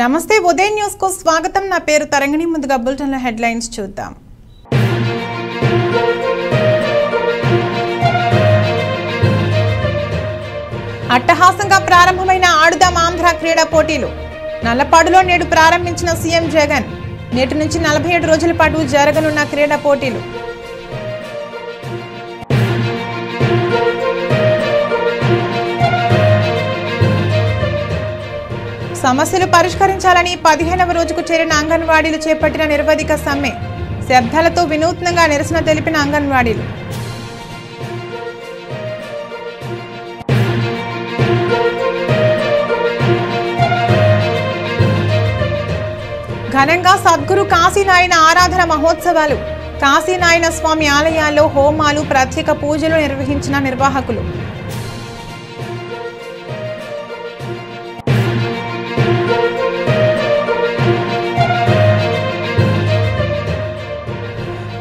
నమస్తే ఉదయం న్యూస్ కు స్వాగతం। నా పేరు తరంగిణి। ముందుగా బులెటిన్ లో హెడ్లైన్స్ చూద్దాం। అట్టహాసంగా ప్రారంభమైన ఆడుదాం ఆంధ్ర క్రీడా పోటీలు నల్లపాడులో నేడు ప్రారంభించిన సీఎం జగన్। నేటి నుంచి 47 రోజుల పాటు జరగనున్న క్రీడా పోటీలు। సమస్యలు పరిష్కరించాలని 15వ రోజుకు చేరిన అంగన్వాడీలు చేపట్టిన నిరవధిక సమ్మె। శబ్దాలతో వినూత్నంగా నిరసన తెలిపిన అంగన్వాడీలు। ఘనంగా సద్గురు కాశీనాయన ఆరాధన మహోత్సవాలు। కాశీనాయన స్వామి ఆలయాల్లో హోమాలు, ప్రత్యేక పూజలు నిర్వహించిన నిర్వాహకులు।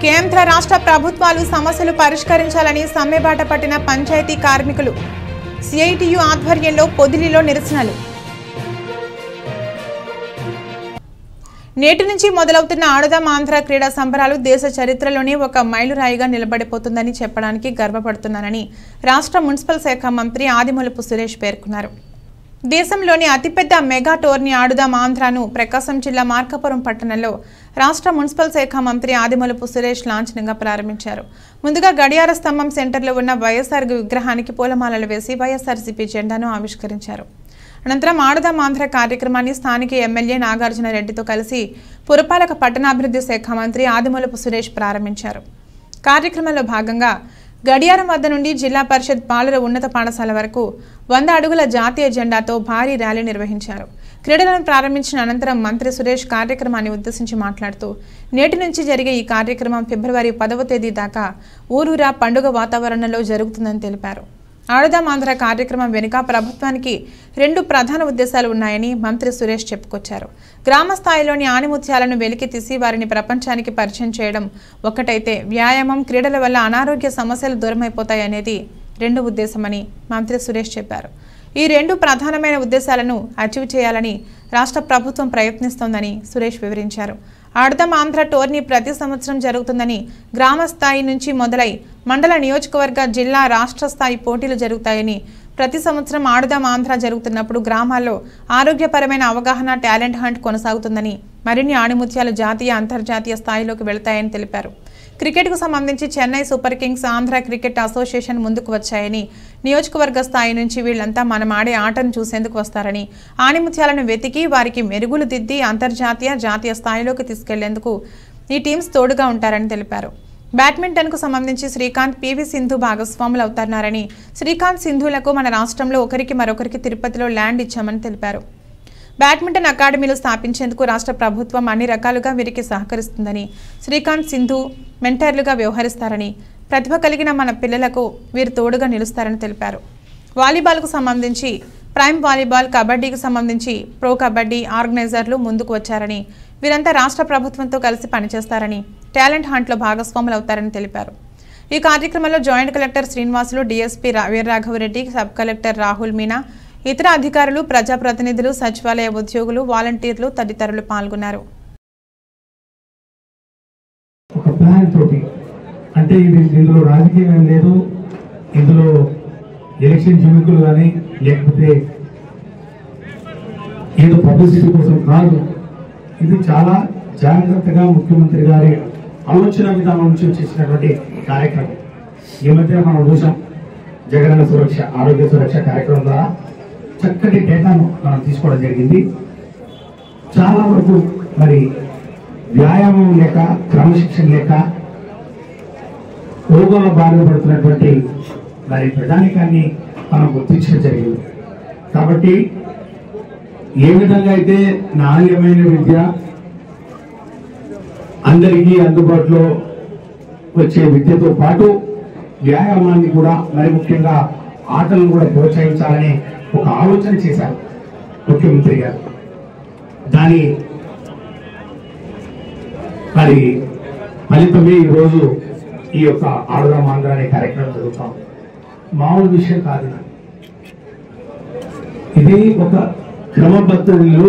కేంద్ర రాష్ట్ర ప్రభుత్వాలు సమస్యలు పరిష్కరించాలని సమ్మెబాట పట్టిన పంచాయతీ కార్మికులు। సిఐటియు ఆధ్వర్యంలో పొదిలిలో నిరసనలు। నేటి నుంచి మొదలవుతున్న ఆడుదాం ఆంధ్ర క్రీడా సంబరాలు దేశ చరిత్రలోనే ఒక మైలురాయిగా నిలబడిపోతుందని చెప్పడానికి గర్వపడుతున్నానని రాష్ట్ర మున్సిపల్ శాఖ మంత్రి ఆదిమూలపు సురేష్ పేర్కొన్నారు। దేశంలోని అతిపెద్ద మెగా టోర్నీ ఆడుదాం ఆంధ్రను ప్రకాశం జిల్లా మార్కాపురం పట్టణంలో రాష్ట్ర మున్సిపల్ శాఖ మంత్రి ఆదిమూలపు సురేష్ లాంఛనంగా ప్రారంభించారు। ముందుగా గడియార స్తంభం సెంటర్లో ఉన్న వైఎస్ఆర్ విగ్రహానికి పూలమాలలు వేసి వైఎస్ఆర్సీపీ జెండాను ఆవిష్కరించారు। అనంతరం ఆడుదాం ఆంధ్ర కార్యక్రమాన్ని స్థానిక ఎమ్మెల్యే నాగార్జున రెడ్డితో కలిసి పురపాలక పట్టణాభివృద్ధి శాఖ మంత్రి ఆదిమూలపు సురేష్ ప్రారంభించారు। కార్యక్రమంలో భాగంగా గడియారం వద్ద నుండి జిల్లా పరిషత్ బాలుర ఉన్నత పాఠశాల వరకు 100 అడుగుల జాతీయ జెండాతో భారీ ర్యాలీ నిర్వహించారు। క్రీడలను ప్రారంభించిన అనంతరం మంత్రి సురేష్ కార్యక్రమాన్ని ఉద్దేశించి మాట్లాడుతూ నేటి నుంచి జరిగే ఈ కార్యక్రమం ఫిబ్రవరి 10వ తేదీ దాకా ఊరూరా పండుగ వాతావరణంలో జరుగుతుందని తెలిపారు। ఆడుదాం ఆంధ్ర కార్యక్రమం వెనుక ప్రభుత్వానికి 2 ప్రధాన ఉద్దేశాలు ఉన్నాయని మంత్రి సురేష్ చెప్పుకొచ్చారు। గ్రామ స్థాయిలోని ఆణిముత్యాలను వెలికి తీసి వారిని ప్రపంచానికి పరిచయం చేయడం ఒకటైతే, వ్యాయామం, క్రీడల వల్ల అనారోగ్య సమస్యలు దూరమైపోతాయనేది 2 ఉద్దేశమని మంత్రి సురేష్ చెప్పారు। ఈ 2 ప్రధానమైన ఉద్దేశాలను అచీవ్ చేయాలని రాష్ట్ర ప్రభుత్వం ప్రయత్నిస్తోందని సురేష్ వివరించారు। ఆడుదాం ఆంధ్ర టోర్నీ ప్రతి సంవత్సరం జరుగుతుందని, గ్రామ స్థాయి నుంచి మొదలై మండల, నియోజకవర్గ, జిల్లా, రాష్ట్ర స్థాయి పోటీలు జరుగుతాయని, ప్రతి సంవత్సరం ఆడుదాం ఆంధ్ర జరుగుతున్నప్పుడు గ్రామాల్లో ఆరోగ్యపరమైన అవగాహన, టాలెంట్ హంట్ కొనసాగుతుందని, మరిన్ని ఆణిముత్యాలు జాతీయ, అంతర్జాతీయ స్థాయిలోకి వెళతాయని తెలిపారు। క్రికెట్కు సంబంధించి Chennai super Kings, Andhra cricket association ముందుకు వచ్చాయని, నియోజకవర్గ స్థాయి నుంచి వీళ్లంతా మనం ఆడే ఆటను చూసేందుకు వస్తారని, ఆణిముత్యాలను వెతికి వారికి మెరుగులు దిద్ది అంతర్జాతీయ, జాతీయ స్థాయిలోకి తీసుకెళ్లేందుకు ఈ టీమ్స్ తోడుగా ఉంటారని తెలిపారు। బ్యాడ్మింటన్కు సంబంధించి శ్రీకాంత్, పివి సింధు భాగస్వాములు అవుతున్నారని, శ్రీకాంత్, సింధులకు మన రాష్ట్రంలో ఒకరికి మరొకరికి తిరుపతిలో ల్యాండ్ ఇచ్చామని తెలిపారు। బ్యాడ్మింటన్ అకాడమీలు స్థాపించేందుకు రాష్ట్ర ప్రభుత్వం అన్ని రకాలుగా వీరికి సహకరిస్తుందని, శ్రీకాంత్, సింధు మెంటర్లుగా వ్యవహరిస్తారని, ప్రతిభ కలిగిన మన పిల్లలకు వీరు తోడుగా నిలుస్తారని తెలిపారు। వాలీబాల్కు సంబంధించి ప్రైమ్ వాలీబాల్, కబడ్డీకి సంబంధించి ప్రో కబడ్డీ ఆర్గనైజర్లు ముందుకు వచ్చారని, వీరంతా రాష్ట్ర ప్రభుత్వంతో కలిసి పనిచేస్తారని, టాలెంట్ హంట్లో భాగస్వాములు అవుతారని తెలిపారు। ఈ కార్యక్రమంలో joint collector Srinivasulu, DSP Veera Raghava Reddy, sub collector Rahul Meena, ఇతర అధికారులు, ప్రజాప్రతినిధులు, సచివాలయ ఉద్యోగులు, వాలంటీర్లు తదితరులు పాల్గొన్నారు। ఒక ప్లాన్ తోటి, అంటే ఇందులో రాజకీయం లేదు, ఇందులో ఎలక్షన్ జిమ్మికులు కానీ లేకపోతే ఏదో పబ్లిసిటీ కోసం కాదు, ఇది చాలా జాగ్రత్తగా ముఖ్యమంత్రి గారి ఆలోచన విధానం నుంచి చేసినటువంటి కార్యక్రమం। ఈ మధ్య మనం చూసాం జగనన్న సురక్ష, ఆరోగ్య సురక్ష కార్యక్రమం ద్వారా చక్కటి డేటాను మనం తీసుకోవడం జరిగింది। చాలా వరకు మరి వ్యాయామం లేక, క్రమశిక్షణ లేక రోగాల బారిన పడుతున్నటువంటి మరి ప్రజానికాన్ని మనం గుర్తించడం జరిగింది। కాబట్టి ఏ విధంగా అయితే నాణ్యమైన విద్య, అందరికీ అందుబాటులో వచ్చే విద్యతో పాటు వ్యాయామాన్ని కూడా, మరి ముఖ్యంగా ఆటలను కూడా ప్రోత్సహించాలని ఒక ఆలోచన చేశారు ముఖ్యమంత్రి గారు। దాని మరి ఫలితమే ఈరోజు ఈ యొక్క ఆడుదాం ఆంధ్ర అనే కార్యక్రమం జరుగుతాం। మామూలు విషయం కాదు, ఇది ఒక క్రమబద్ధంలో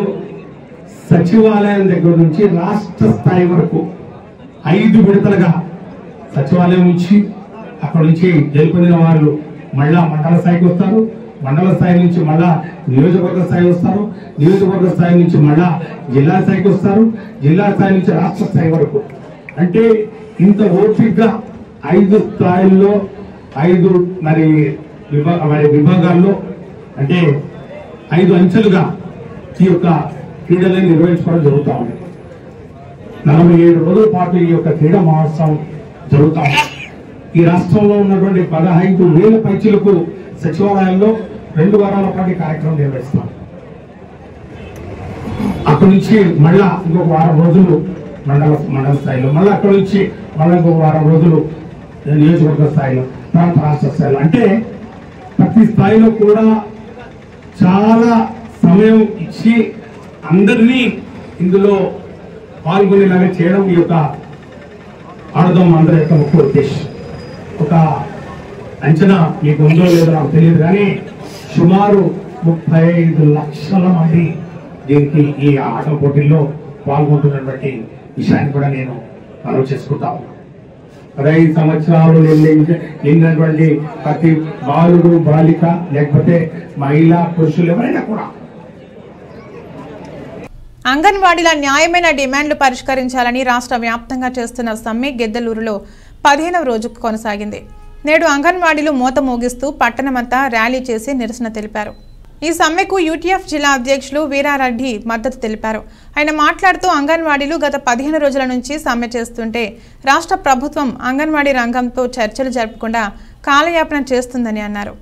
సచివాలయం దగ్గర నుంచి రాష్ట్ర స్థాయి వరకు 5 విడతలుగా సచివాలయం నుంచి అక్కడ నుంచి గెలుపొందిన వాళ్ళు మళ్ళా మండల స్థాయికి వస్తారు, మండల స్థాయి నుంచి మళ్ళా నియోజకవర్గ స్థాయి వస్తారు, నియోజకవర్గ స్థాయి నుంచి మళ్ళా జిల్లా స్థాయికి వస్తారు, జిల్లా స్థాయి నుంచి రాష్ట్ర స్థాయి వరకు. అంటే ఇంత ఓపికగా 5 స్థాయిల్లో 5 విభాగాల్లో అంటే 5 అంచెలుగా ఈ యొక్క క్రీడలను నిర్వహించుకోవడం జరుగుతూ ఉంది. 47 రోజుల పాటు ఈ యొక్క క్రీడా మహోత్సవం జరుగుతూ ఉంది. ఈ రాష్ట్రంలో ఉన్నటువంటి 15,000 పైచీలకు సచివాలయాల్లో 2 వారాల పాటు కార్యక్రమం నిర్వహిస్తాం. అక్కడి నుంచి మళ్ళా ఇంకొక వారం రోజులు మండల స్థాయిలో, మళ్ళీ అక్కడి నుంచి మళ్ళీ ఇంకొక వారం రోజులు నియోజకవర్గ స్థాయిలో, ప్రాంత రాష్ట్ర స్థాయిలో. అంటే ప్రతి స్థాయిలో కూడా చాలా సమయం ఇచ్చి అందరినీ ఇందులో పాల్గొనేలాగా చేయడం ఈ యొక్క ఆడదాం అందరి యొక్క ముఖ్య ఉద్దేశం. ఒక అంచనా మీకు ఉందో లేదో నాకు తెలియదు, కానీ సుమారు 35 లక్షల మంది దీనికి ఈ ఆటల పోటీల్లో పాల్గొంటున్నటువంటి విషయాన్ని కూడా నేను మనవి చేసుకుంటా ఉన్నాను. 15 సంవత్సరాలు నిన్నటువంటి ప్రతి బాలుడు బాలిక లేకపోతే మహిళా పురుషులు ఎవరైనా కూడా అంగన్వాడీల న్యాయమైన డిమాండ్లు పరిష్కరించాలని రాష్ట్ర వ్యాప్తంగా చేస్తున్న సమ్మె గిద్దలూరులో 15వ రోజుకు కొనసాగింది. నేడు అంగన్వాడీలు మోత మోగిస్తూ పట్టణమంతా ర్యాలీ చేసి నిరసన తెలిపారు. ఈ సమ్మెకు యూటీఎఫ్ జిల్లా అధ్యక్షులు వీరారెడ్డి మద్దతు తెలిపారు. ఆయన మాట్లాడుతూ అంగన్వాడీలు గత 15 రోజుల నుంచి సమ్మె చేస్తుంటే రాష్ట్ర ప్రభుత్వం అంగన్వాడీ రంగంతో చర్చలు జరపకుండా కాలయాపన చేస్తుందని అన్నారు.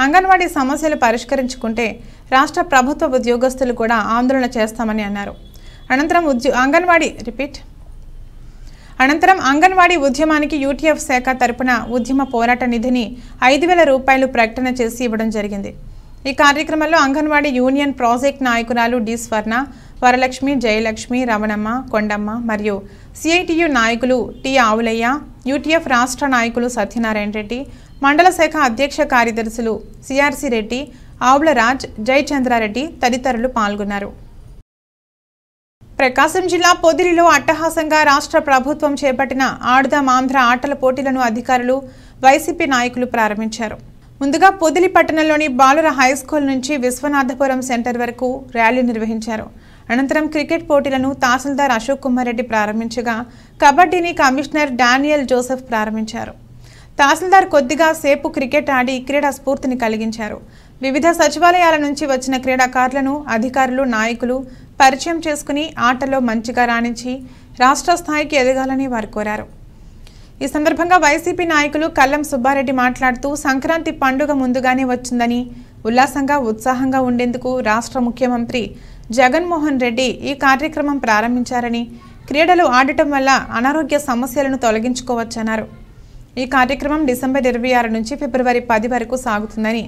అంగన్వాడీ సమస్యలు పరిష్కరించుకుంటే రాష్ట్ర ప్రభుత్వ ఉద్యోగస్తులు కూడా ఆందోళన చేస్తామని అన్నారు. అనంతరం అంగన్వాడీ ఉద్యమానికి యూటీఎఫ్ శాఖ తరపున ఉద్యమ పోరాట నిధిని 5,000 రూపాయలు ప్రకటన చేసి ఇవ్వడం జరిగింది. ఈ కార్యక్రమంలో అంగన్వాడీ యూనియన్ ప్రాజెక్ట్ నాయకురాలు డి స్వర్ణ, వరలక్ష్మి, జయలక్ష్మి, రమణమ్మ, కొండమ్మ మరియు సిఐటియు నాయకులు టి ఆవులయ్య, యూటీఎఫ్ రాష్ట్ర నాయకులు సత్యనారాయణ రెడ్డి, మండల శాఖ అధ్యక్ష కార్యదర్శులు సిఆర్సి రెడ్డి, ఆవులరాజ్, జయచంద్రారెడ్డి తదితరులు పాల్గొన్నారు. ప్రకాశం జిల్లా పొదిలిలో అట్టహాసంగా రాష్ట్ర ప్రభుత్వం చేపట్టిన ఆడుదాం ఆంధ్ర ఆటల పోటీలను అధికారులు, వైసీపీ నాయకులు ప్రారంభించారు. ముందుగా పొదిలి పట్టణంలోని బాలుర హైస్కూల్ నుంచి విశ్వనాథపురం సెంటర్ వరకు ర్యాలీ నిర్వహించారు. అనంతరం క్రికెట్ పోటీలను తహసీల్దార్ అశోక్ కుమార్ రెడ్డి ప్రారంభించగా కబడ్డీని కమిషనర్ డానియల్ జోసెఫ్ ప్రారంభించారు. తహసీల్దార్ కొద్దిగా సేపు క్రికెట్ ఆడి క్రీడా స్ఫూర్తిని కలిగించారు. వివిధ సచివాలయాల నుంచి వచ్చిన క్రీడాకారులను అధికారులు, నాయకులు పరిచయం చేసుకుని ఆటలో మంచిగా రాణించి రాష్ట్ర స్థాయికి ఎదగాలని వారు కోరారు. ఈ సందర్భంగా వైసీపీ నాయకులు కల్లం సుబ్బారెడ్డి మాట్లాడుతూ సంక్రాంతి పండుగ ముందుగానే వచ్చిందని, ఉల్లాసంగా ఉత్సాహంగా ఉండేందుకు రాష్ట్ర ముఖ్యమంత్రి జగన్మోహన్ రెడ్డి ఈ కార్యక్రమం ప్రారంభించారని, క్రీడలు ఆడటం వల్ల అనారోగ్య సమస్యలను తొలగించుకోవచ్చన్నారు. ఈ కార్యక్రమం డిసెంబర్ 26 నుంచి ఫిబ్రవరి 10 వరకు సాగుతుందని,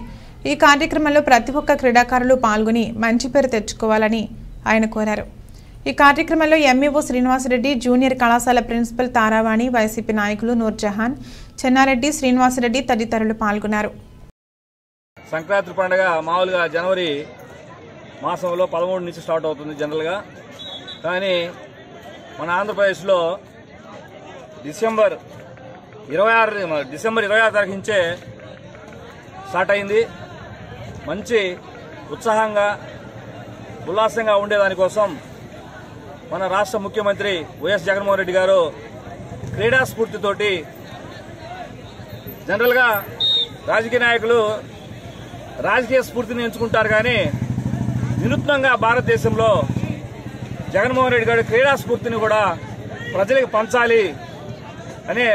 ఈ కార్యక్రమంలో ప్రతి ఒక్క క్రీడాకారులు పాల్గొని మంచి పేరు తెచ్చుకోవాలని ఆయన కోరారు. ఈ కార్యక్రమంలో ఎంఈఓ శ్రీనివాసరెడ్డి, జూనియర్ కళాశాల ప్రిన్సిపల్ తారావాణి, వైసీపీ నాయకులు నూర్జహాన్, చెన్నారెడ్డి, శ్రీనివాసరెడ్డి తదితరులు పాల్గొన్నారు. సంక్రాంతి పండుగ మామూలుగా జనవరి మాసంలో 13 నుంచి స్టార్ట్ అవుతుంది జనరల్గా. కానీ మన ఆంధ్రప్రదేశ్లో డిసెంబర్ 26 తారీఖు నుంచే స్టార్ట్ అయింది. మంచి ఉత్సాహంగా ఉల్లాసంగా ఉండేదానికోసం మన రాష్ట్ర ముఖ్యమంత్రి వైఎస్ జగన్మోహన్ రెడ్డి గారు క్రీడా స్ఫూర్తితోటి, జనరల్గా రాజకీయ నాయకులు రాజకీయ స్ఫూర్తిని ఎంచుకుంటారు, కానీ వినూత్నంగా భారతదేశంలో జగన్మోహన్ రెడ్డి గారు క్రీడా స్ఫూర్తిని కూడా ప్రజలకు పంచాలి అనే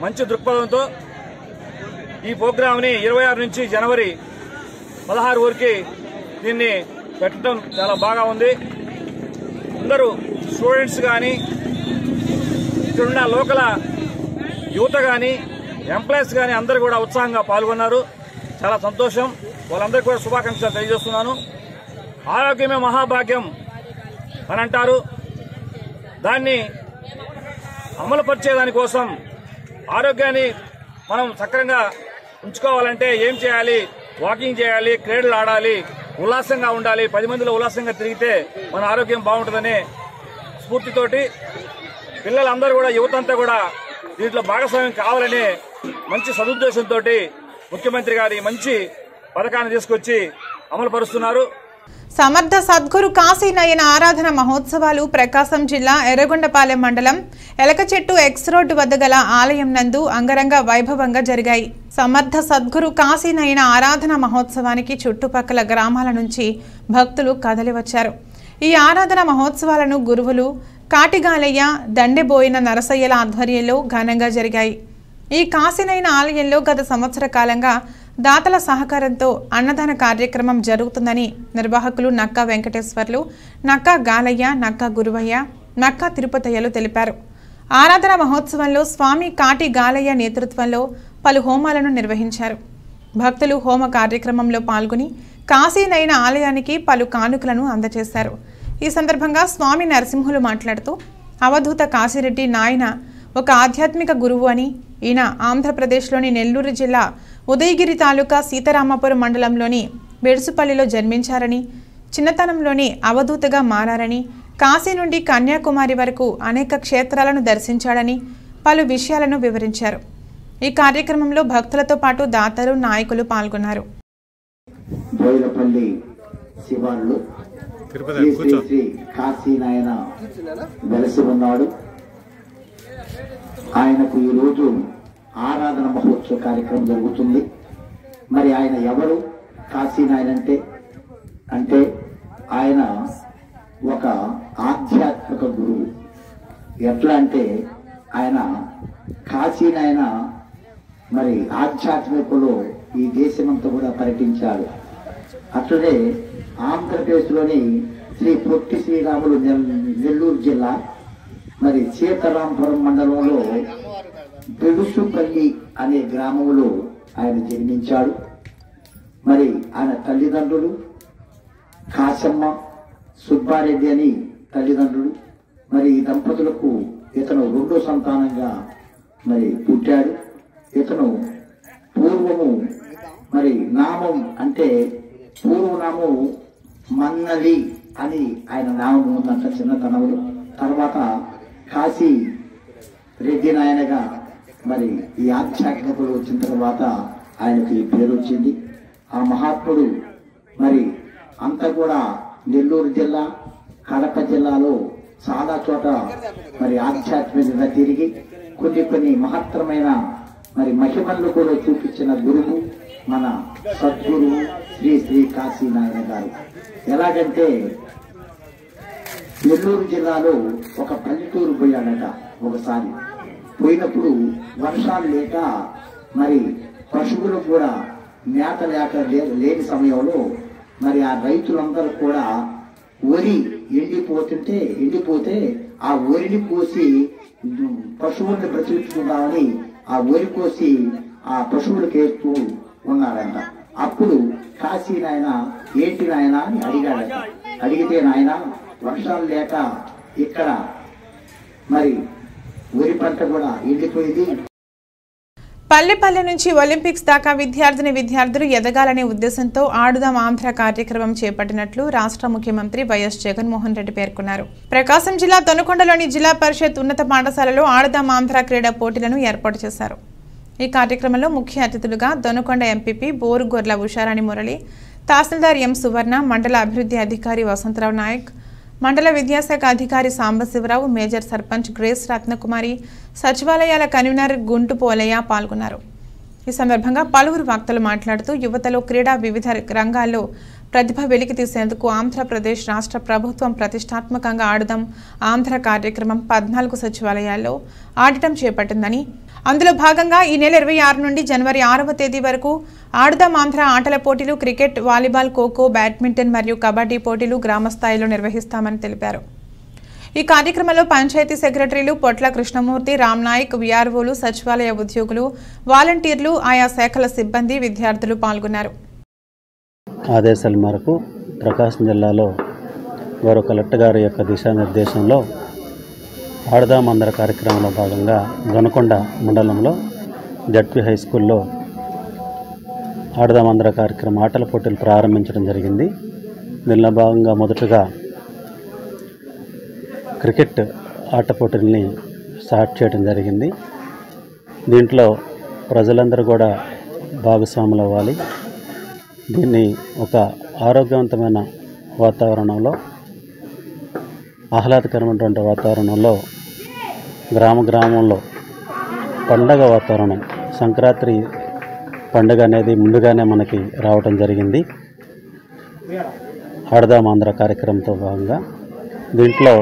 మంచి దృక్పథంతో ఈ ప్రోగ్రాంని 26 నుంచి జనవరి 16 వరకు దీన్ని పెట్టడం చాలా బాగా ఉంది. అందరూ స్టూడెంట్స్ కానీ, ఇక్కడున్న లోకల్ యువత కానీ, ఎంప్లాయీస్ కానీ అందరూ కూడా ఉత్సాహంగా పాల్గొన్నారు. చాలా సంతోషం. వాళ్ళందరికీ కూడా శుభాకాంక్షలు తెలియజేస్తున్నాను. ఆరోగ్యమే మహాభాగ్యం అని అంటారు. దాన్ని అమలుపరిచేదానికోసం ఆరోగ్యాన్ని మనం సక్రమంగా ఉంచుకోవాలంటే ఏం చేయాలి? వాకింగ్ చేయాలి, క్రీడలు ఆడాలి, ఉల్లాసంగా ఉండాలి, 10 మందిలో ఉల్లాసంగా తిరిగితే మన ఆరోగ్యం బాగుంటుందనే స్ఫూర్తితోటి పిల్లలందరూ కూడా, యువతంతా కూడా దీంట్లో భాగస్వామ్యం కావాలనే మంచి సదుద్దేశంతో ముఖ్యమంత్రి గారు ఈ మంచి పథకాన్ని తీసుకొచ్చి అమలు పరుస్తున్నారు. సమర్థ సద్గురు కాశీనయన ఆరాధన మహోత్సవాలు ప్రకాశం జిల్లా ఎర్రగొండపాలెం మండలం ఎలకచెట్టు ఎక్స్ రోడ్డు వద్ద గల ఆలయం నందు అంగరంగ వైభవంగా జరిగాయి. సమర్థ సద్గురు కాశీనయన ఆరాధన మహోత్సవానికి చుట్టుపక్కల గ్రామాల నుంచి భక్తులు కదలివచ్చారు. ఈ ఆరాధన మహోత్సవాలను గురువులు కాటిగాలయ్య, దండెబోయిన నరసయ్యల ఆధ్వర్యంలో ఘనంగా జరిగాయి. ఈ కాశీనయన ఆలయంలో గత సంవత్సర కాలంగా దాతల సహకారంతో అన్నదాన కార్యక్రమం జరుగుతుందని నిర్వాహకులు నక్కా వెంకటేశ్వర్లు, నక్కా గాలయ్య, నక్కా గురువయ్య, నక్కా తిరుపతయ్యలు తెలిపారు. ఆరాధన మహోత్సవంలో స్వామి కాటి గాలయ్య నేతృత్వంలో పలు హోమాలను నిర్వహించారు. భక్తులు హోమ కార్యక్రమంలో పాల్గొని కాశీనయన ఆలయానికి పలు కానుకలను అందజేశారు. ఈ సందర్భంగా స్వామి నరసింహులు మాట్లాడుతూ, అవధూత కాశీరెడ్డి నాయన ఒక ఆధ్యాత్మిక గురువు అని, ఈయన ఆంధ్రప్రదేశ్లోని నెల్లూరు జిల్లా ఉదయగిరి తాలూకా సీతారామపురం మండలంలోని బెడుసుపల్లిలో జన్మించారని, చిన్నతనంలోని అవధూతగా మారారని, కాశీ నుండి కన్యాకుమారి వరకు అనేక క్షేత్రాలను దర్శించాడని పలు విషయాలను వివరించారు. ఈ కార్యక్రమంలో భక్తులతో పాటు దాతలు, నాయకులు పాల్గొన్నారు. ఆయనకు ఈరోజు ఆరాధన మహోత్సవ కార్యక్రమం జరుగుతుంది. మరి ఆయన ఎవరు? కాశీనాయన అంటే ఆయన ఒక ఆధ్యాత్మిక గురువు. ఎట్లా అంటే ఆయన కాశీనాయన మరి ఆధ్యాత్మికలో ఈ దేశమంతా కూడా పర్యటించాడు. అట్లనే ఆంధ్రప్రదేశ్లోని శ్రీ పొట్టి శ్రీరాములు నెల్లూరు జిల్లా మరి సీతారాంపురం మండలంలో బెడుసుపల్లి అనే గ్రామంలో ఆయన జన్మించాడు. మరి ఆయన తల్లిదండ్రులు కాశమ్మ, సుబ్బారెడ్డి అని తల్లిదండ్రులు. మరి ఈ దంపతులకు ఇతను 2వ సంతానంగా మరి పుట్టాడు. ఇతను పూర్వము మరి నామం అంటే పూర్వనామం మన్నలి అని ఆయన నామం ఉందంట చిన్నతనంలో. తర్వాత కాశీ రెడ్డి నాయనగా మరి ఈ ఆధ్యాత్మికలు వచ్చిన తర్వాత ఆయనకి పేరు వచ్చింది. ఆ మహాత్ముడు మరి అంతా కూడా నెల్లూరు జిల్లా, కడప జిల్లాలో చాలా చోట మరి ఆధ్యాత్మికంగా తిరిగి కొన్ని మహత్తరమైన మరి మహిమలను కూడా చూపించిన గురువు మన సద్గురువు శ్రీ శ్రీ కాశీనాయన గారు. ఎలాగంటే నెల్లూరు జిల్లాలో ఒక పల్లెటూరు పోయాడట. ఒకసారి పోయినప్పుడు వర్షాలు లేక మరి పశువులు కూడా మేత లేని సమయంలో మరి ఆ రైతులందరూ కూడా వరి ఎండిపోతే ఆ వరిని కోసి పశువుల్ని బ్రతికించుకుందామని ఆ వరి కోసి ఆ పశువులకు వేస్తూ ఉన్నారంట. అప్పుడు కాశీ నాయన ఏంటి నాయన అని అడిగాడట. అడిగితే నాయన వర్షాలు లేక ఇక్కడ మరి వరి పంట కూడా ఎండిపోయింది. పల్లె నుంచి ఒలింపిక్స్ దాకా విద్యార్థులు ఎదగాలనే ఉద్దేశంతో ఆడుదాం ఆంధ్ర కార్యక్రమం చేపట్టినట్లు రాష్ట్ర ముఖ్యమంత్రి వైఎస్ జగన్మోహన్ రెడ్డి పేర్కొన్నారు. ప్రకాశం జిల్లా దొనకొండలోని జిల్లా పరిషత్ ఉన్నత పాఠశాలలో ఆడుదాం ఆంధ్ర క్రీడా పోటీలను ఏర్పాటు చేశారు. ఈ కార్యక్రమంలో ముఖ్య అతిథులుగా దొనకొండ ఎంపీపీ బోరుగొర్ల ఉషారాణి మురళి, తహసీల్దార్ ఎం సువర్ణ, మండల అభివృద్ధి అధికారి వసంతరావు నాయక్, మండల విద్యాశాఖ అధికారి సాంబశివరావు, మేజర్ సర్పంచ్ గ్రేస్ రత్నకుమారి, సచివాలయాల కన్వీనర్ గుంటు పోలయ్య పాల్గొన్నారు. ఈ సందర్భంగా పలువురు వక్తలు మాట్లాడుతూ యువతలో క్రీడా వివిధ రంగాల్లో ప్రతిభ వెలికి తీసేందుకు ఆంధ్రప్రదేశ్ రాష్ట్ర ప్రభుత్వం ప్రతిష్టాత్మకంగా ఆడుదాం ఆంధ్ర కార్యక్రమం 14 సచివాలయాల్లో ఆడటం చేపట్టిందని, అందులో భాగంగా ఈ నెల 26 నుండి జనవరి 6వ తేదీ వరకు ఆడుదాం ఆంధ్ర ఆటల పోటీలు, క్రికెట్, వాలీబాల్, ఖోఖో, బ్యాడ్మింటన్ మరియు కబడ్డీ పోటీలు గ్రామ స్థాయిలో నిర్వహిస్తామని తెలిపారు. ఈ కార్యక్రమంలో పంచాయతీ సెక్రటరీలు పొట్ల కృష్ణమూర్తి, రామ్ నాయక్, విఆర్ఓలు, సచివాలయ ఉద్యోగులు, వాలంటీర్లు, ఆయా శాఖల సిబ్బంది, విద్యార్థులు పాల్గొన్నారు. ఆదేశాల మేరకు ప్రకాశం జిల్లాలో గౌరవ కలెక్టర్ గారి యొక్క దిశానిర్దేశంలో ఆడుదాం ఆంధ్ర కార్యక్రమంలో భాగంగా దొనకొండ మండలంలో జడ్పీ హై స్కూల్లో ఆడుదాం ఆంధ్ర కార్యక్రమం ఆటల పోటీలు ప్రారంభించడం జరిగింది. దీనిలో భాగంగా మొదటగా క్రికెట్ ఆట పోటీల్ని స్టార్ట్ చేయడం జరిగింది. దీంట్లో ప్రజలందరూ కూడా భాగస్వాములు అవ్వాలి. దీన్ని ఒక ఆరోగ్యవంతమైన వాతావరణంలో, ఆహ్లాదకరమైనటువంటి వాతావరణంలో, గ్రామంలో పండగ వాతావరణం, సంక్రాంతి పండుగ అనేది ముందుగానే మనకి రావటం జరిగింది. ఆడదాం ఆంధ్ర కార్యక్రమంతో భాగంగా దీంట్లో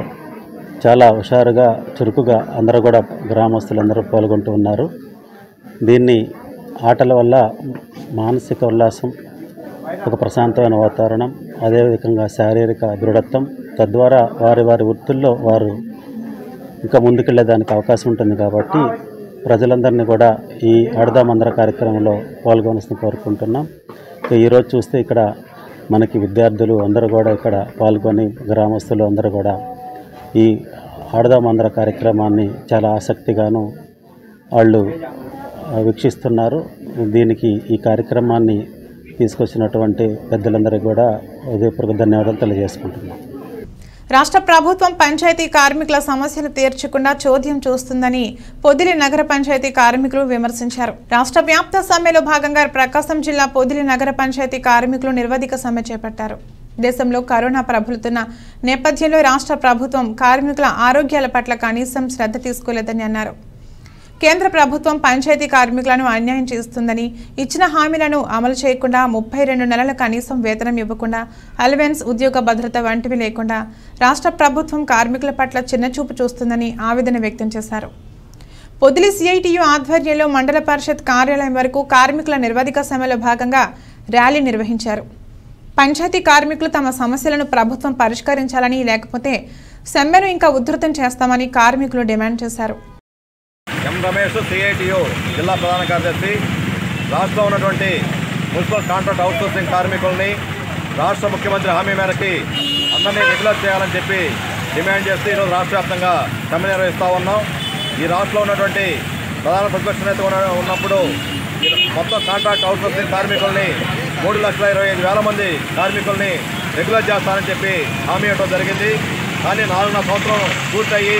చాలా హుషారుగా, చురుకుగా అందరూ కూడా గ్రామస్తులందరూ పాల్గొంటూ ఉన్నారు. దీన్ని ఆటల వల్ల మానసిక ఉల్లాసం, ఒక ప్రశాంతమైన వాతావరణం, అదేవిధంగా శారీరక దృఢత్వం, తద్వారా వారి వృత్తుల్లో వారు ఇంకా ముందుకెళ్ళేదానికి అవకాశం ఉంటుంది. కాబట్టి ప్రజలందరినీ కూడా ఈ ఆడదాం ఆంధ్ర కార్యక్రమంలో పాల్గొనాల్సింది కోరుకుంటున్నాం. ఈరోజు చూస్తే ఇక్కడ మనకి విద్యార్థులు అందరూ కూడా ఇక్కడ పాల్గొని, గ్రామస్తులు అందరూ కూడా ఈ ఆడదాం ఆంధ్ర కార్యక్రమాన్ని చాలా ఆసక్తిగాను వాళ్ళు వీక్షిస్తున్నారు. దీనికి ఈ కార్యక్రమాన్ని తీసుకొచ్చినటువంటి పెద్దలందరికీ కూడా హృదయపూర్వక ధన్యవాదాలు తెలియజేసుకుంటున్నాం. రాష్ట్ర ప్రభుత్వం పంచాయతీ కార్మికుల సమస్యలు తీర్చకుండా చోద్యం చూస్తుందని పొదిలి నగర పంచాయతీ కార్మికులు విమర్శించారు. రాష్ట్ర వ్యాప్త సమ్మెలో భాగంగా ప్రకాశం జిల్లా పొదిలి నగర పంచాయతీ కార్మికులు నిరవధిక సమ్మె చేపట్టారు. దేశంలో కరోనా ప్రబలుతున్న నేపథ్యంలో రాష్ట్ర ప్రభుత్వం కార్మికుల ఆరోగ్యాల పట్ల కనీసం శ్రద్ధ తీసుకోలేదని అన్నారు. కేంద్ర ప్రభుత్వం పంచాయతీ కార్మికులను అన్యాయం చేస్తుందని, ఇచ్చిన హామీలను అమలు చేయకుండా 32 నెలల కనీసం వేతనం ఇవ్వకుండా, అలవెన్స్, ఉద్యోగ భద్రత వంటివి లేకుండా రాష్ట్ర ప్రభుత్వం కార్మికుల పట్ల చిన్నచూపు చూస్తుందని ఆవేదన వ్యక్తం చేశారు. పొదిలి సిఐటియు ఆధ్వర్యంలో మండల పరిషత్ కార్యాలయం వరకు కార్మికుల నిరవధిక సమ్మెలో భాగంగా ర్యాలీ నిర్వహించారు. పంచాయతీ కార్మికులు తమ సమస్యలను ప్రభుత్వం పరిష్కరించాలని, లేకపోతే సమ్మెను ఇంకా ఉధృతం చేస్తామని కార్మికులు డిమాండ్ చేశారు. ఎం రమేష్, సిఐటియు జిల్లా ప్రధాన కార్యదర్శి. రాష్ట్రంలో ఉన్నటువంటి మున్సిపల్ కాంట్రాక్ట్ అవుట్సోర్సింగ్ కార్మికుల్ని రాష్ట్ర ముఖ్యమంత్రి హామీ మేరకి అందరినీ రెగ్యులర్ చేయాలని చెప్పి డిమాండ్ చేస్తూ ఈరోజు రాష్ట్ర వ్యాప్తంగా సమ్మె నిర్వహిస్తూ ఉన్నాం. ఈ రాష్ట్రంలో ఉన్నటువంటి ప్రధాన ప్రతిపక్ష నేత ఉన్నప్పుడు మొత్తం కాంట్రాక్ట్ అవుట్సోర్సింగ్ కార్మికుల్ని 3,25,000 మంది కార్మికుల్ని రెగ్యులర్ చేస్తానని చెప్పి హామీ ఇవ్వడం జరిగింది. కానీ 4.5 సంవత్సరం పూర్తయ్యి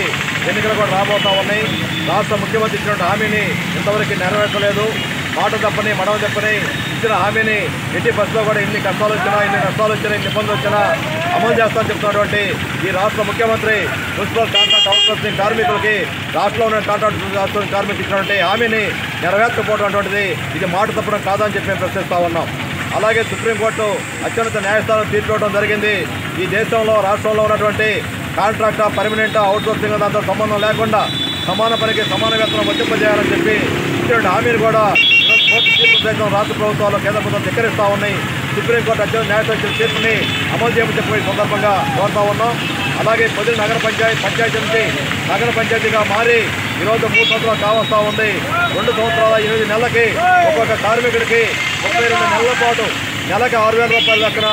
ఎన్నికలు కూడా రాబోతూ ఉన్నాయి. రాష్ట్ర ముఖ్యమంత్రి ఇచ్చినటువంటి హామీని ఇంతవరకు నెరవేర్చలేదు. మాట తప్పని, మడవ తప్పని ఇచ్చిన హామీని ఎట్టి బస్సులో కూడా ఎన్ని కష్టాలు వచ్చినా, ఎన్ని నష్టాలు వచ్చినా, ఎన్ని ఇబ్బందులు వచ్చినా అమలు చేస్తామని చెప్తున్నటువంటి ఈ రాష్ట్ర ముఖ్యమంత్రి మున్సిపల్ కాంట్రాక్ట్ అవుట్సోర్సింగ్ కార్మికులకి, రాష్ట్రంలో ఉన్న కాంట్రాక్ట్ అవుట్సోర్సింగ్ కార్మికులు ఇచ్చినటువంటి హామీని నెరవేర్చకపోవడం ఇది మాట తప్పడం కాదని చెప్పి మేము ప్రశ్నిస్తూ ఉన్నాం. అలాగే సుప్రీంకోర్టు అత్యున్నత న్యాయస్థానం తీర్పు ఇవ్వడం జరిగింది. ఈ దేశంలో, రాష్ట్రంలో ఉన్నటువంటి కాంట్రాక్ట్, పర్మనెంట్, అవుట్సోర్సింగ్ దాంతో సంబంధం లేకుండా సమాన పనికి సమాన వేతనం వర్తింపజేయాలని చెప్పి ఇచ్చిన హామీని కూడా కోర్టు తీర్పు సైతం రాష్ట్ర ప్రభుత్వాలు, కేంద్ర ప్రభుత్వం ధిక్కరిస్తూ ఉన్నాయి. సుప్రీంకోర్టు అత్యున్నత న్యాయస్థానం ఇచ్చిన తీర్పుని అమలు చేయమని చెప్పి సందర్భంగా కోరుతా ఉన్నాం. అలాగే పొదిలి నగర పంచాయతీ నుంచి నగర పంచాయతీగా మారి ఈరోజు 3 సంవత్సరాలు కావస్తూ ఉంది. 2 సంవత్సరాల 8 నెలలకి ఒక్కొక్క కార్మికుడికి 32 నెలల పాటు నెలకి 6,000 రూపాయల లెక్కన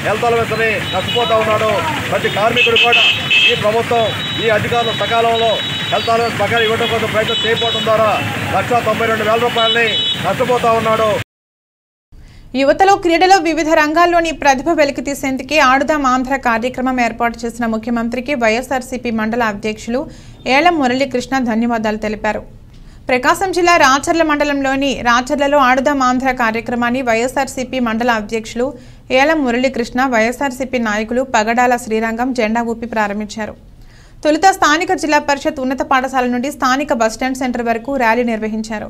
హెల్త్ అలవెన్స్ని నష్టపోతూ ఉన్నాడు. ప్రతి కార్మికుడు కూడా ఈ ప్రభుత్వం, ఈ అధికారులు సకాలంలో హెల్త్ అలవెన్స్ ప్రకారం ఇవ్వడం కోసం ప్రయత్నం చేయకపోవడం ద్వారా 1,92,000 రూపాయలని నష్టపోతూ ఉన్నాడు. యువతలో క్రీడలో వివిధ రంగాల్లోని ప్రతిభ వెలికితీసేందుకే ఆడుదాం ఆంధ్ర కార్యక్రమం ఏర్పాటు చేసిన ముఖ్యమంత్రికి వైఎస్ఆర్సీపీ మండల అధ్యక్షులు ఏలం మురళీకృష్ణ ధన్యవాదాలు తెలిపారు. ప్రకాశం జిల్లా రాచర్ల మండలంలోని రాచర్లలో ఆడుదాం ఆంధ్ర కార్యక్రమాన్ని వైఎస్ఆర్సీపీ మండల అధ్యక్షులు ఏలం మురళీకృష్ణ, వైఎస్ఆర్సీపీ నాయకులు పగడాల శ్రీరంగం జెండా ఊపి ప్రారంభించారు. తొలుత స్థానిక జిల్లా పరిషత్ ఉన్నత పాఠశాల నుండి స్థానిక బస్టాండ్ సెంటర్ వరకు ర్యాలీ నిర్వహించారు.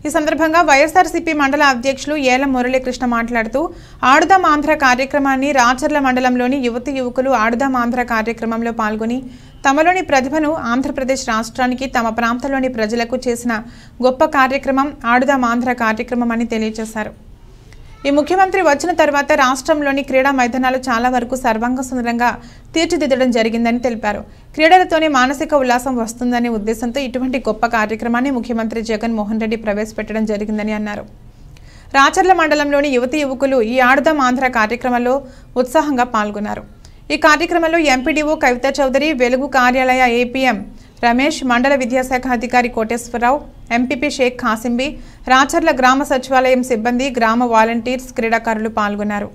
ఈ సందర్భంగా వైఎస్ఆర్సీపీ మండల అధ్యక్షులు ఏలం మురళీకృష్ణ మాట్లాడుతూ ఆడుదాం ఆంధ్ర కార్యక్రమాన్ని రాచర్ల మండలంలోని యువతి యువకులు ఆడుదాం ఆంధ్ర కార్యక్రమంలో పాల్గొని తమలోని ప్రతిభను ఆంధ్రప్రదేశ్ రాష్ట్రానికి, తమ ప్రాంతంలోని ప్రజలకు చేసిన గొప్ప కార్యక్రమం ఆడుదాం ఆంధ్ర కార్యక్రమం అని తెలియజేశారు. ఈ ముఖ్యమంత్రి వచ్చిన తర్వాత రాష్ట్రంలోని క్రీడా మైదానాలు చాలా వరకు సర్వాంగ సుందరంగా తీర్చిదిద్దడం జరిగిందని తెలిపారు. క్రీడలతోనే మానసిక ఉల్లాసం వస్తుందనే ఉద్దేశంతో ఇటువంటి గొప్ప కార్యక్రమాన్ని ముఖ్యమంత్రి జగన్మోహన్ రెడ్డి ప్రవేశపెట్టడం జరిగిందని అన్నారు. రాచర్ల మండలంలోని యువతి యువకులు ఈ ఆడుదాం ఆంధ్ర కార్యక్రమంలో ఉత్సాహంగా పాల్గొన్నారు. ఈ కార్యక్రమంలో ఎంపీడీఓ కవిత చౌదరి, వెలుగు కార్యాలయ ఏపీఎం రమేష్, మండల విద్యాశాఖ అధికారి కోటేశ్వరరావు, ఎంపీపీ షేక్ ఖాసింబీ, రాచర్ల గ్రామ సచివాలయం సిబ్బంది, గ్రామ వాలంటీర్స్, క్రీడాకారులు పాల్గొన్నారు.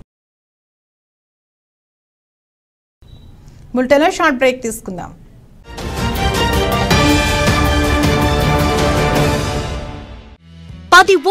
బులెటిన్లో షార్ట్ బ్రేక్ తీసుకుందాం.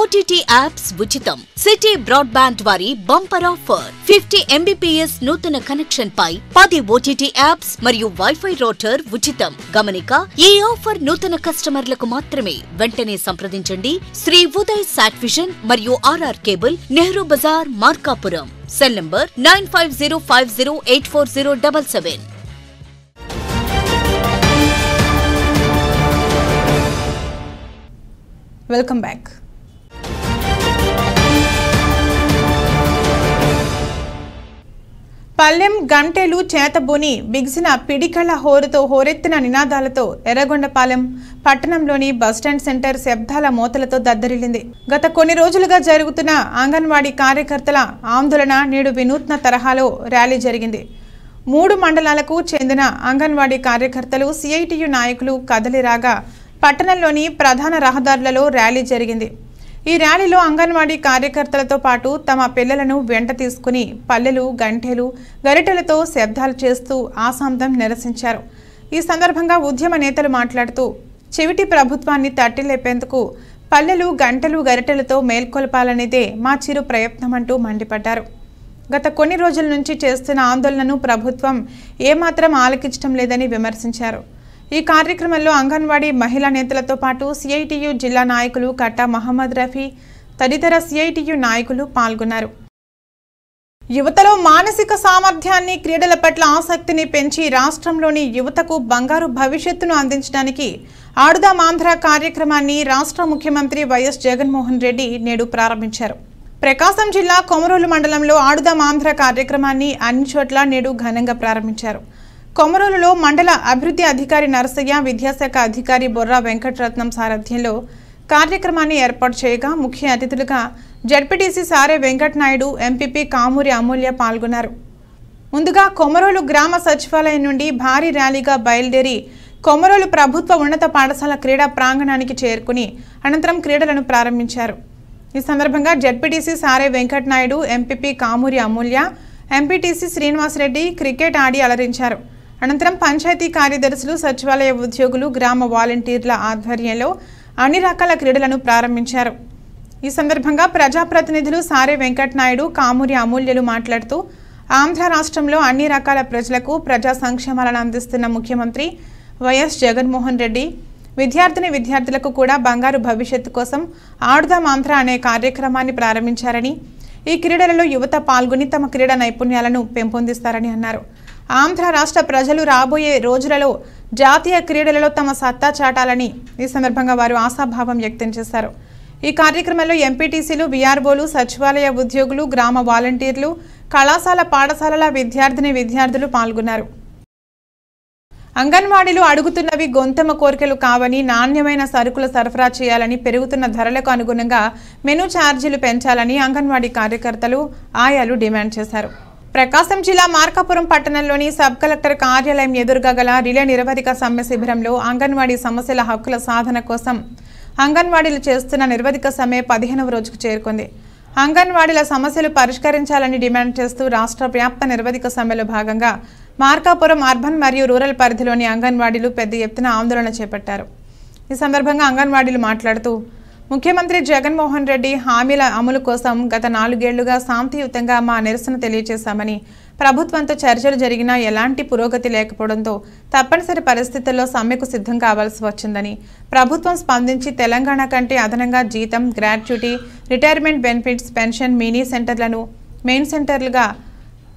OTT యాప్స్ ఉచితం. సిటీ బ్రాడ్బ్యాండ్ వారి బంపర్ ఆఫర్ 50 Mbps నూతన కనెక్షన్ పై 10 OTT యాప్స్ మరియు వైఫై రౌటర్ ఉచితం. గమనిక, ఈ ఆఫర్ నూతన కస్టమర్లకు మాత్రమే. వెంటనే సంప్రదించండి శ్రీ ఉదయ్ సాట్విజన్ మరియు RR cable, Nehru Bazar, Markapuram. Cell number 9505084077. Welcome back. పల్లెం గంటెలు చేతబూని బిగిసిన పిడికళ్ల హోరుతో హోరెత్తిన నినాదాలతో ఎర్రగొండపాలెం పట్టణంలోని బస్టాండ్ సెంటర్ శబ్దాల మోతలతో దద్దరిల్లింది. గత కొన్ని రోజులుగా జరుగుతున్న అంగన్వాడీ కార్యకర్తల ఆందోళన నేడు వినూత్న తరహాలో ర్యాలీ జరిగింది. 3 మండలాలకు చెందిన అంగన్వాడీ కార్యకర్తలు, CITU నాయకులు కదలిరాగా పట్టణంలోని ప్రధాన రహదారులలో ర్యాలీ జరిగింది. ఈ ర్యాలీలో అంగన్వాడీ కార్యకర్తలతో పాటు తమ పిల్లలను వెంట తీసుకుని పల్లెలు, గంటెలు, గరిటెలతో శబ్దాలు చేస్తూ ఆశాంతం నిరసించారు. ఈ సందర్భంగా ఉద్యమ నేతలు మాట్లాడుతూ చెవిటి ప్రభుత్వాన్ని తట్టిలేపేందుకు పల్లెలు, గంటెలు, గరిటెలతో మేల్కొల్పాలనేదే మా చిరు ప్రయత్నమంటూ మండిపడ్డారు. గత కొన్ని రోజుల నుంచి చేస్తున్న ఆందోళనను ప్రభుత్వం ఏమాత్రం ఆలకించడం లేదని విమర్శించారు. ఈ కార్యక్రమంలో అంగన్వాడీ మహిళా నేతలతో పాటు CITU జిల్లా నాయకులు కట్టా మహమ్మద్ రఫీ తదితర CITU నాయకులు పాల్గొన్నారు. యువతలో మానసిక సామర్థ్యాన్ని, క్రీడల పట్ల ఆసక్తిని పెంచి రాష్ట్రంలోని యువతకు బంగారు భవిష్యత్తును అందించడానికి ఆడుదాం ఆంధ్ర కార్యక్రమాన్ని రాష్ట్ర ముఖ్యమంత్రి వైఎస్ జగన్మోహన్ రెడ్డి నేడు ప్రారంభించారు. ప్రకాశం జిల్లా కొమరోలు మండలంలో ఆడుదాం ఆంధ్ర కార్యక్రమాన్ని అన్ని చోట్ల నేడు ఘనంగా ప్రారంభించారు. కొమరోలులో మండల అభివృద్ధి అధికారి నరసయ్య, విద్యాశాఖ అధికారి బొర్రా వెంకటరత్నం సారథ్యంలో కార్యక్రమాన్ని ఏర్పాటు చేయగా ముఖ్య అతిథులుగా జడ్పీటీసీ సారే వెంకటనాయుడు, ఎంపీపీ కామూరి అమూల్య పాల్గొన్నారు. ముందుగా కొమరోలు గ్రామ సచివాలయం నుండి భారీ ర్యాలీగా బయలుదేరి కొమరోలు ప్రభుత్వ ఉన్నత పాఠశాల క్రీడా ప్రాంగణానికి చేరుకుని అనంతరం క్రీడలను ప్రారంభించారు. ఈ సందర్భంగా జడ్పీటీసీ సారే వెంకటనాయుడు, ఎంపీపీ కామూరి అమూల్య, ఎంపీటీసీ శ్రీనివాసరెడ్డి క్రికెట్ ఆడి అలరించారు. అనంతరం పంచాయతీ కార్యదర్శులు, సచివాలయ ఉద్యోగులు, గ్రామ వాలంటీర్ల ఆధ్వర్యంలో అన్ని రకాల క్రీడలను ప్రారంభించారు. ఈ సందర్భంగా ప్రజాప్రతినిధులు సారే వెంకటనాయుడు, కామూరి అమూల్యలు మాట్లాడుతూ ఆంధ్ర రాష్ట్రంలో అన్ని రకాల ప్రజలకు ప్రజా సంక్షేమాలను అందిస్తున్న ముఖ్యమంత్రి వైఎస్ జగన్మోహన్ రెడ్డి విద్యార్థులకు కూడా బంగారు భవిష్యత్తు కోసం ఆడుదాం ఆంధ్ర అనే కార్యక్రమాన్ని ప్రారంభించారని, ఈ క్రీడలలో యువత పాల్గొని తమ క్రీడా నైపుణ్యాలను పెంపొందిస్తారని అన్నారు. ఆంధ్ర రాష్ట్ర ప్రజలు రాబోయే రోజులలో జాతీయ క్రీడలలో తమ సత్తా చాటాలని ఈ సందర్భంగా వారు ఆశాభావం వ్యక్తం చేశారు. ఈ కార్యక్రమంలో ఎంపీటీసీలు, వీఆర్ఓలు, సచివాలయ ఉద్యోగులు, గ్రామ వాలంటీర్లు, కళాశాల పాఠశాలల విద్యార్థులు పాల్గొన్నారు. అంగన్వాడీలు అడుగుతున్నవి గొంతెమ్మ కోరికలు కావని, నాణ్యమైన సరుకులు సరఫరా చేయాలని, పెరుగుతున్న ధరలకు అనుగుణంగా మెనూ ఛార్జీలు పెంచాలని అంగన్వాడీ కార్యకర్తలు, ఆయాలు డిమాండ్ చేశారు. ప్రకాశం జిల్లా మార్కాపురం పట్టణంలోని సబ్ కలెక్టర్ కార్యాలయం ఎదురుగా గల రిలే నిరవధిక సమ్మె శిబిరంలో అంగన్వాడీ సమస్యల హక్కుల సాధన కోసం అంగన్వాడీలు చేస్తున్న నిరవధిక సమ్మె 15వ రోజుకు చేరుకుంది. అంగన్వాడీల సమస్యలు పరిష్కరించాలని డిమాండ్ చేస్తూ రాష్ట్ర వ్యాప్త నిరవధిక సమ్మెలో భాగంగా మార్కాపురం అర్బన్ మరియు రూరల్ పరిధిలోని అంగన్వాడీలు పెద్ద ఎత్తున ఆందోళన చేపట్టారు. ఈ సందర్భంగా అంగన్వాడీలు మాట్లాడుతూ ముఖ్యమంత్రి జగన్మోహన్ రెడ్డి హామీల అమలు కోసం గత 4 ఏళ్లుగా శాంతియుతంగా మా నిరసన తెలియజేశామని, ప్రభుత్వంతో చర్చలు జరిగినా ఎలాంటి పురోగతి లేకపోవడంతో తప్పనిసరి పరిస్థితుల్లో సమ్మెకు సిద్ధం కావాల్సి వచ్చిందని, ప్రభుత్వం స్పందించి తెలంగాణ కంటే అదనంగా జీతం, gratuity, retirement benefits, pension, mini సెంటర్లను మెయిన్ సెంటర్లుగా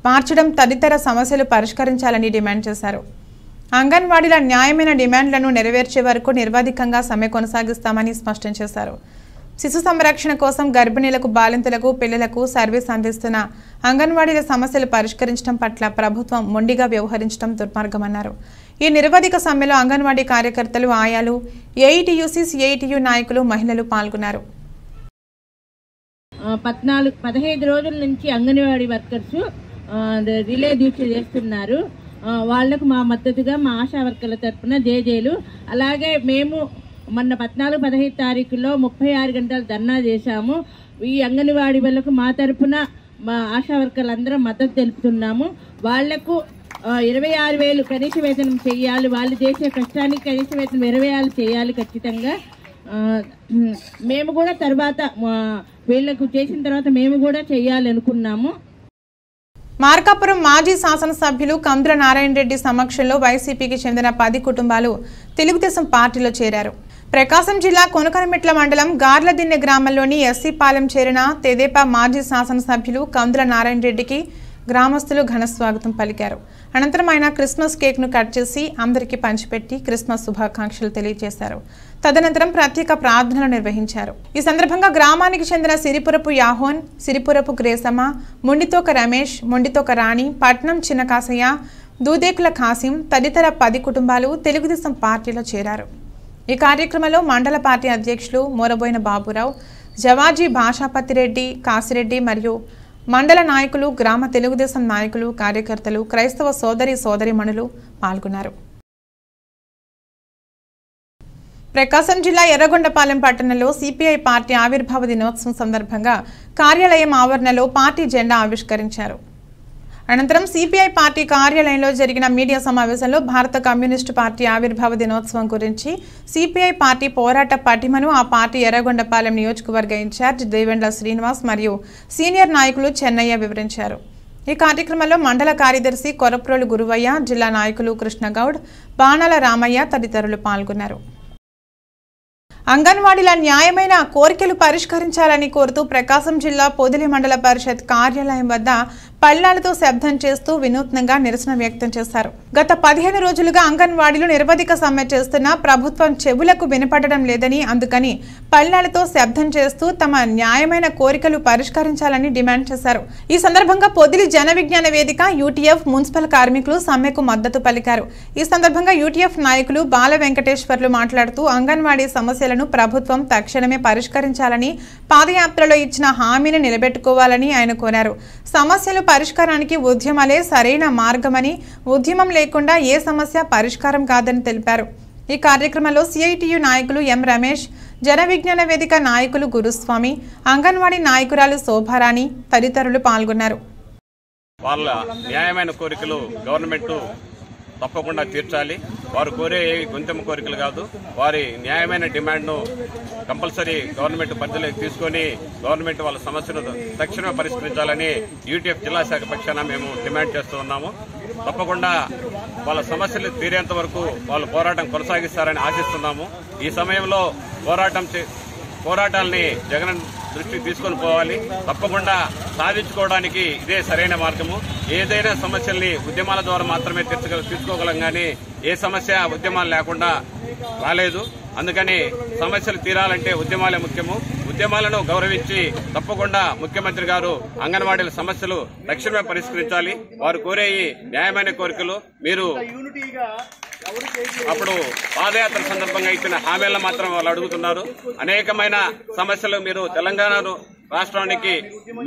మార్చడం తదితర సమస్యలు పరిష్కరించాలని డిమాండ్ చేశారు. అంగన్వాడీల న్యాయమైన డిమాండ్లను నెరవేర్చే వరకు నిర్వాధికంగా సమ్మె కొనసాగిస్తామని స్పష్టం చేశారు. శిశు సంరక్షణ కోసం గర్భిణీలకు, బాలింతలకు, పిల్లలకు సర్వీస్ అందిస్తున్న అంగన్వాడీల సమస్యలు పరిష్కరించడం పట్ల ప్రభుత్వం మొండిగా వ్యవహరించడం దుర్మార్గమన్నారు. ఈ నిరవధిక సమ్మెలో అంగన్వాడీ కార్యకర్తలు, ఆయాలు, ఏఐటీయూసీ, CITU నాయకులు, మహిళలు పాల్గొన్నారు. 15 రోజుల నుంచి అంగన్వాడీ వర్కర్స్ రిలే దీక్ష చేస్తున్నారు. వాళ్లకు మా మద్దతుగా మా ఆశా వర్కర్ల తరఫున జేజేలు. అలాగే మేము మొన్న 14-15 తారీఖుల్లో 36 గంటలు ధర్నా చేశాము. ఈ అంగన్వాడీ వాళ్ళకు మా తరఫున మా ఆశా వర్కర్లు అందరం మద్దతు తెలుపుతున్నాము. వాళ్లకు 26,000 కనీస వేతనం చేయాలి. వాళ్ళు చేసే కష్టానికి కనీస వేతనం 20,000 చేయాలి ఖచ్చితంగా. మేము కూడా తర్వాత వీళ్ళకు చేసిన తర్వాత మేము కూడా చేయాలి అనుకున్నాము. మార్కాపురం మాజీ శాసనసభ్యులు కందుల నారాయణ రెడ్డి సమక్షంలో వైసీపీకి చెందిన 10 కుటుంబాలు తెలుగుదేశం పార్టీలో చేరారు. ప్రకాశం జిల్లా కొనకనమెట్ల మండలం గార్లదిన్నె గ్రామంలోని ఎస్సీపాలెం చేరిన తెదేపా మాజీ శాసనసభ్యులు కందుల నారాయణ రెడ్డికి గ్రామస్తులు ఘన స్వాగతం పలికారు. అనంతరం ఆయన క్రిస్మస్ కేక్ను కట్ చేసి అందరికీ పంచిపెట్టి క్రిస్మస్ శుభాకాంక్షలు తెలియజేశారు. తదనంతరం ప్రత్యేక ప్రార్థనలు నిర్వహించారు. ఈ సందర్భంగా గ్రామానికి చెందిన సిరిపురపు యాహోన్, సిరిపురపు గ్రేసమ్మ, మొండితోక రమేష్, మొండితోక రాణి, పట్నం చిన్న కాసయ్య, దూదేకుల కాసిం తదితర 10 కుటుంబాలు తెలుగుదేశం పార్టీలో చేరారు. ఈ కార్యక్రమంలో మండల పార్టీ అధ్యక్షులు మోరబోయిన బాబురావు, జవాజీ భాషాపతిరెడ్డి, కాసిరెడ్డి మరియు మండల నాయకులు, గ్రామ తెలుగుదేశం నాయకులు, కార్యకర్తలు, క్రైస్తవ సోదరీమణులు పాల్గొన్నారు. ప్రకాశం జిల్లా ఎర్రగొండపాలెం పట్టణంలో సిపిఐ పార్టీ ఆవిర్భావ దినోత్సవం సందర్భంగా కార్యాలయం ఆవరణలో పార్టీ జెండా ఆవిష్కరించారు. అనంతరం సిపిఐ పార్టీ కార్యాలయంలో జరిగిన మీడియా సమావేశంలో భారత కమ్యూనిస్టు పార్టీ ఆవిర్భావ దినోత్సవం గురించి, సిపిఐ పార్టీ పోరాట పటిమను ఆ పార్టీ ఎర్రగొండపాలెం నియోజకవర్గ ఇన్ఛార్జ్ దేవెండ్ల శ్రీనివాస్ మరియు సీనియర్ నాయకులు చెన్నయ్య వివరించారు. ఈ కార్యక్రమంలో మండల కార్యదర్శి కొరప్రోలు గురువయ్య, జిల్లా నాయకులు కృష్ణగౌడ్, బాణాల రామయ్య తదితరులు పాల్గొన్నారు. అంగన్వాడీల న్యాయమైన కోరికలు పరిష్కరించాలని కోరుతూ ప్రకాశం జిల్లా పొదిలి మండల పరిషత్ కార్యాలయం వద్ద పళ్ళాలతో శబ్దం చేస్తూ వినూత్నంగా నిరసన వ్యక్తం చేశారు. గత 15 రోజులుగా అంగన్వాడీలు నిరవధిక సమ్మె చేస్తున్నా ప్రభుత్వం చెవులకు వినపడడం లేదని, అందుకని పళ్ళాలతో శబ్దం చేస్తూ తమ న్యాయమైన కోరికలు పరిష్కరించాలని డిమాండ్ చేశారు. ఈ సందర్భంగా పొదిలి జన విజ్ఞాన వేదిక, యూటీఎఫ్, మున్సిపల్ కార్మికులు సమ్మెకు మద్దతు పలికారు. ఈ సందర్భంగా యూటీఎఫ్ నాయకులు బాల వెంకటేశ్వర్లు మాట్లాడుతూ అంగన్వాడీ సమస్యలను ప్రభుత్వం తక్షణమే పరిష్కరించాలని, పాదయాత్రలో ఇచ్చిన హామీని నిలబెట్టుకోవాలని ఆయన కోరారు. సమస్యలు పరిష్కారానికి ఉద్యమాలే సరైన మార్గమని, ఉద్యమం లేకుండా ఏ సమస్య పరిష్కారం కాదని తెలిపారు. ఈ కార్యక్రమంలో సిఐటియు నాయకులు ఎం రమేష్, జన విజ్ఞాన వేదిక నాయకులు గురుస్వామి, అంగన్వాడీ నాయకురాలు శోభారాణి తదితరులు పాల్గొన్నారు. వాళ్ళ న్యాయమైన కోరికలు గవర్నమెంట్ తప్పకుండా తీర్చాలి. వారు కోరే గొంతెమ్మ కోరికలు కాదు, వారి న్యాయమైన డిమాండ్ను కంపల్సరీ గవర్నమెంట్ పరిధిలోకి తీసుకొని గవర్నమెంట్ వాళ్ళ సమస్యను తక్షణమే పరిష్కరించాలని యూటీఎఫ్ జిల్లా శాఖ పక్షాన మేము డిమాండ్ చేస్తూ ఉన్నాము. తప్పకుండా వాళ్ళ సమస్యలు తీరేంత వరకు వాళ్ళు పోరాటం కొనసాగిస్తారని ఆశిస్తున్నాము. ఈ సమయంలో పోరాటాలని జగన్ దృష్టికి తీసుకొని పోవాలి. తప్పకుండా సాధించుకోవడానికి ఇదే సరైన మార్గము. ఏదైనా సమస్యల్ని ఉద్యమాల ద్వారా మాత్రమే తీర్చుకోగలం కానీ ఏ సమస్య ఉద్యమాలు లేకుండా రాలేదు. అందుకని సమస్యలు తీరాలంటే ఉద్యమాలే ముఖ్యము. ఉద్యమాలను గౌరవించి తప్పకుండా ముఖ్యమంత్రి గారు అంగన్వాడీల సమస్యలు తక్షణమే పరిష్కరించాలి. వారు కోరే న్యాయమైన కోరికలు మీరు అప్పుడు పాదయాత్ర సందర్భంగా ఇచ్చిన హామీలను మాత్రం వాళ్ళు అడుగుతున్నారు. అనేకమైన సమస్యలు మీరు తెలంగాణ రాష్ట్రానికి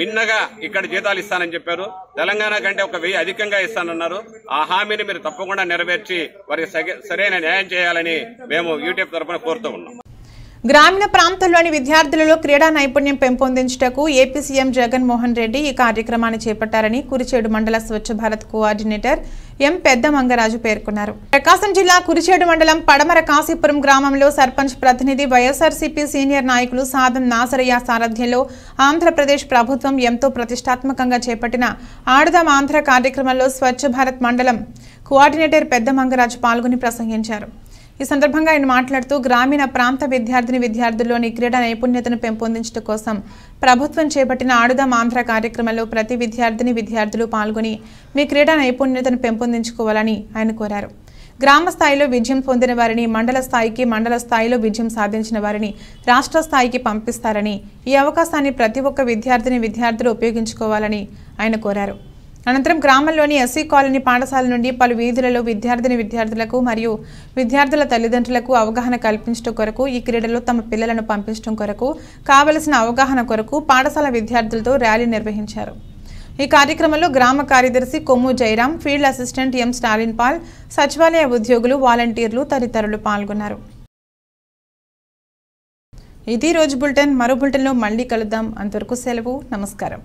మిన్నగా ఇక్కడ జీతాలు ఇస్తానని చెప్పారు. తెలంగాణ కంటే 1000 అధికంగా ఇస్తానన్నారు. ఆ హామీని మీరు తప్పకుండా నెరవేర్చి వారికి సరైన న్యాయం చేయాలని మేము యూటీఎఫ్ తరఫున కోరుతూ ఉన్నాం. గ్రామీణ ప్రాంతాల్లోని విద్యార్థులలో క్రీడా నైపుణ్యం పెంపొందించుటకు ఏపీ సీఎం జగన్మోహన్ రెడ్డి ఈ కార్యక్రమాన్ని చేపట్టారని కురిచేడు మండల స్వచ్ఛ భారత్ కోఆర్డినేటర్ ఎం పెద్ద మంగరాజు పేర్కొన్నారు. ప్రకాశం జిల్లా కురిచేడు మండలం పడమర కాశీపురం గ్రామంలో సర్పంచ్ ప్రతినిధి వైఎస్ఆర్సీపీ సీనియర్ నాయకులు సాదం నాసరయ్య సారథ్యంలో ఆంధ్రప్రదేశ్ ప్రభుత్వం ఎంతో ప్రతిష్టాత్మకంగా చేపట్టిన ఆడదాం ఆంధ్ర కార్యక్రమంలో స్వచ్ఛ భారత్ మండలం కోఆర్డినేటర్ పెద్ద మంగరాజు పాల్గొని ప్రసంగించారు. ఈ సందర్భంగా ఆయన మాట్లాడుతూ గ్రామీణ ప్రాంత విద్యార్థుల్లోని క్రీడా నైపుణ్యతను పెంపొందించడం కోసం ప్రభుత్వం చేపట్టిన ఆడుదాం ఆంధ్ర కార్యక్రమంలో ప్రతి విద్యార్థులు పాల్గొని మీ క్రీడా నైపుణ్యతను పెంపొందించుకోవాలని ఆయన కోరారు. గ్రామ స్థాయిలో విజయం పొందిన వారిని మండల స్థాయిలో విజయం సాధించిన వారిని రాష్ట్ర స్థాయికి పంపిస్తారని, ఈ అవకాశాన్ని ప్రతి ఒక్క విద్యార్థులు ఉపయోగించుకోవాలని ఆయన కోరారు. అనంతరం గ్రామంలోని ఎస్సీ కాలనీ పాఠశాల నుండి పలు వీధులలో విద్యార్థులకు మరియు విద్యార్థుల తల్లిదండ్రులకు అవగాహన కల్పించడం కొరకు, ఈ క్రీడలో తమ పిల్లలను పంపించడం కొరకు కావలసిన అవగాహన కొరకు పాఠశాల విద్యార్థులతో ర్యాలీ నిర్వహించారు. ఈ కార్యక్రమంలో గ్రామ కార్యదర్శి కొమ్ము జయరాం, ఫీల్డ్ అసిస్టెంట్ ఎం స్టాలిన్ పాల్, సచివాలయ ఉద్యోగులు, వాలంటీర్లు తదితరులు పాల్గొన్నారు. ఇది రోజు బులెటిన్. మరో బులెటిన్లో మళ్ళీ కలుద్దాం. అంతవరకు సెలవు. నమస్కారం.